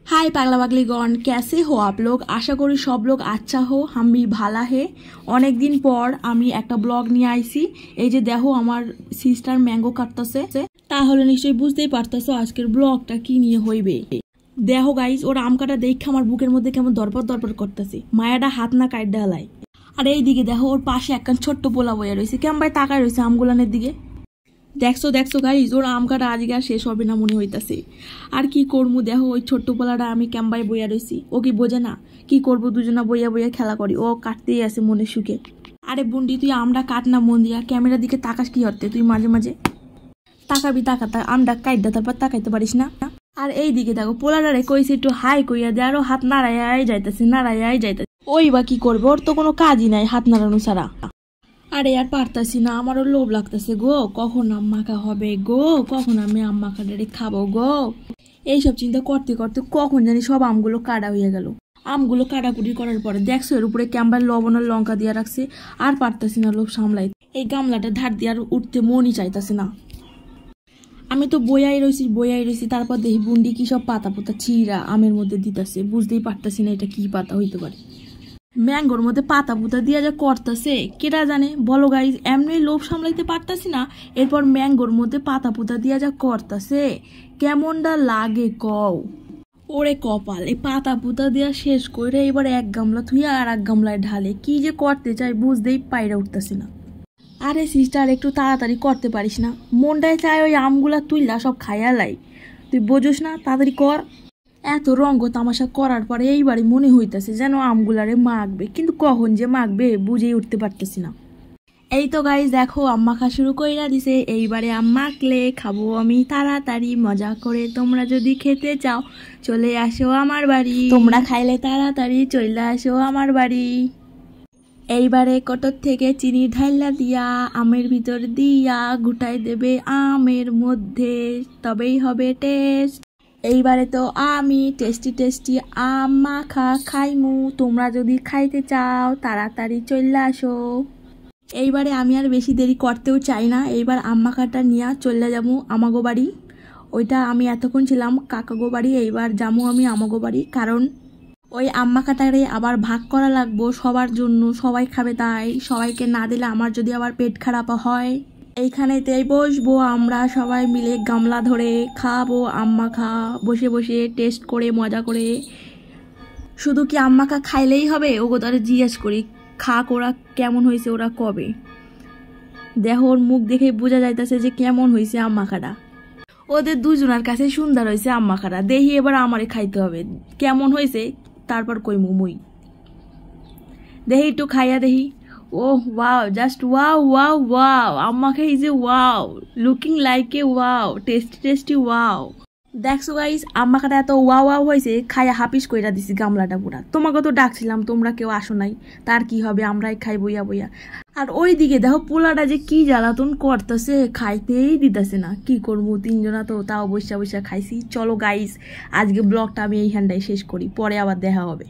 हाय पागला पागलीगण, कैसे हो आप लोग? आशा करी सब लोग अच्छा हो, हम भी भाला है। अनेक दिन पर आमी একটা ব্লগ নিয়ে আইছি। এই যে দেখো আমার সিস্টার ম্যাঙ্গো কাটতেছে, তাহলে নিশ্চয়ই বুঝতেই পারতেছো আজকের ব্লগটা কি নিয়ে হইবে। দেখো গাইস, ওর আম কাটা দেখে আমার বুকের মধ্যে কেমন দরপর দরপর করতেছে, মায়াটা হাত না কাট ডালায়। আর এইদিকে দেখো ওর পাশে একখান ছোট্ট পোলা বইয়া রয়েছে, কেমন ভাই তাকায় রয়েছে আমগুলানের দিকে। দেখছো দেখছো গাইজ, ওর আম কাটা আজকে আর শেষ হবে না মনে হইতাছে। আর কি করবো দেখো, ওই ছোট্ট পোলাটা আমি ক্যাম্বাই বইয়া রয়েছি, ও কি বোঝে না কি করবো, দুজনা বইয়া বইয়া খেলা করি, ও কাটতেই আছে মনে সুখে। আরে বুন্ডি, তুই আমরা কাট না মন দিয়া, ক্যামেরার দিকে তাকাস কি হতে, তুই মাঝে মাঝে তাকাবি, তাকাতা আমটা কাইডা তারপর তাকাইতে পারিস না। আর এই দিকে দেখো পোলাটারে কইছে একটু হাই কইয়া দে, আরো হাত নাড়াইয়াই যাইতেছে নাড়াইয়াই যাইতেছে। ওই বা কি করবো, ওর তো কোনো কাজই নাই হাত নাড়ানো ছাড়া। আরে আর পারতাছি না, আমারও লোভ লাগতেছে গো, কখন আম মাখা হবে গো, কখন আমি আম মাখাটা খাবো গো। এইসব চিন্তা করতে করতে কখন জানি সব আমগুলো কাটা হয়ে গেল। আমগুলো কাটাকুটি করার পরে দেখছো এর উপরে ক্যাম্বার লবণ আর লঙ্কা দিয়ে রাখছে। আর পারতাছি না লোভ সামলাই, এই গামলাটা ধার দিয়ে আর উঠতে মনই চাইতাছে না। আমি তো বইয়াই রয়েছি, তারপর দেখি বুন্ডি কি সব পাতা পোতা চিরা আমের মধ্যে দিতেছে, বুঝতেই পারতাছি না এটা কি পাতা হইতে পারে। ম্যাঙ্গোর মধ্যে পাতা পুতা দিয়া যা করতেছে কেটা জানে, বলো গাইজ, এমনি লোভ সামলাইতে পারতাছি না, এরপর ম্যাঙ্গোর মধ্যে পাতা পুতা দিয়া যা করতেছে কেমনটা লাগে কও। ওরে কপাল, এই পাতা পুতা দিয়া শেষ করে এবার এক গামলা থুইয়া আর এক গামলায় ঢালে, কি যে করতে চাই বুঝতেই পাইরা উঠতেছি না। আরে সিস্টার, একটু তাড়াতাড়ি করতে পারিস না, মনটায় চাই ওই আমগুলা তুইলা সব খাইয়া লাই, তুই বোঝোস না, তাড়াতাড়ি কর। এত রঙ্গ তামাশা করার পরে এইবারে মনে হইতেছে যেন আমগুলারে মাখবে, কিন্তু কখন যে মাখবে বুঝেই উঠতে পারতেছি না। এই তো গাইজ দেখো আম মাখা শুরু কইরা দিছে, এইবারে আম মাখলে খাবো আমি তাড়াতাড়ি মজা করে। তোমরা যদি খেতে চাও চলে আসো আমার বাড়ি, তোমরা খাইলে তাড়াতাড়ি চলে আসো আমার বাড়ি। এইবারে কটর থেকে চিনি ঢাইলা দিয়া আমের ভিতর দিয়া গুটাই দেবে আমের মধ্যে, তবেই হবে টেস্ট। এইবারে তো আমি টেস্টি টেস্টি আম মাখা খাইমু, তোমরা যদি খাইতে চাও তাড়াতাড়ি চলে আসো। এইবারে আমি আর বেশি দেরি করতেও চাই না, এইবার আম মাখাটা নিয়ে চলে যাবো আমাগো বাড়ি। ওইটা আমি এতক্ষণ ছিলাম কাকাগো বাড়ি, এইবার যাবো আমি আমাগো বাড়ি, কারণ ওই আম মাখাটারে আবার ভাগ করা লাগবো সবার জন্য, সবাই খাবে, তাই সবাইকে না দিলে আমার যদি আবার পেট খারাপ হয়। এইখানেতেই বসবো আমরা সবাই মিলে গামলা ধরে খাবো আম মাখা, বসে বসে টেস্ট করে মজা করে। শুধু কি আম মাখা খাইলেই হবে, ওগো তারা জিজ্ঞেস করি খাক ওরা কেমন হয়েছে, ওরা কবে। দেখো ওর মুখ দেখে বোঝা যাইতেছে যে কেমন হয়েছে আম মাখাটা। ওদের দুজনের কাছে সুন্দর হয়েছে আম মাখাটা, দেখি এবার আমারে খাইতে হবে কেমন হয়েছে, তারপর কইমু মুই। দেখি একটু খাইয়া দেখি। Oh wow, just wow. Amma is a wow. Looking like a wow. Tasty wow. দেখছো গাইস, আম্মা কাটা এত ওয়াও হয়েছে, খাইয়া হাপিস কইরা দিছি গামলাটা পুরা। তোমাকে তো ডাকছিলাম, তোমরা কেউ আসো নাই, তার কি হবে, আমরাই খাই বইয়া বইয়া। আর ওই দিকে দেখো পোলাটা যে কি জ্বালাতন করতেছে, খাইতেই দিতেছে না, কি করবো, তিনজনা তো তাও বসা বসা খাইছি। চলো গাইস, আজকে ব্লগটা আমি এইখানটাই শেষ করি, পরে আবার দেখা হবে।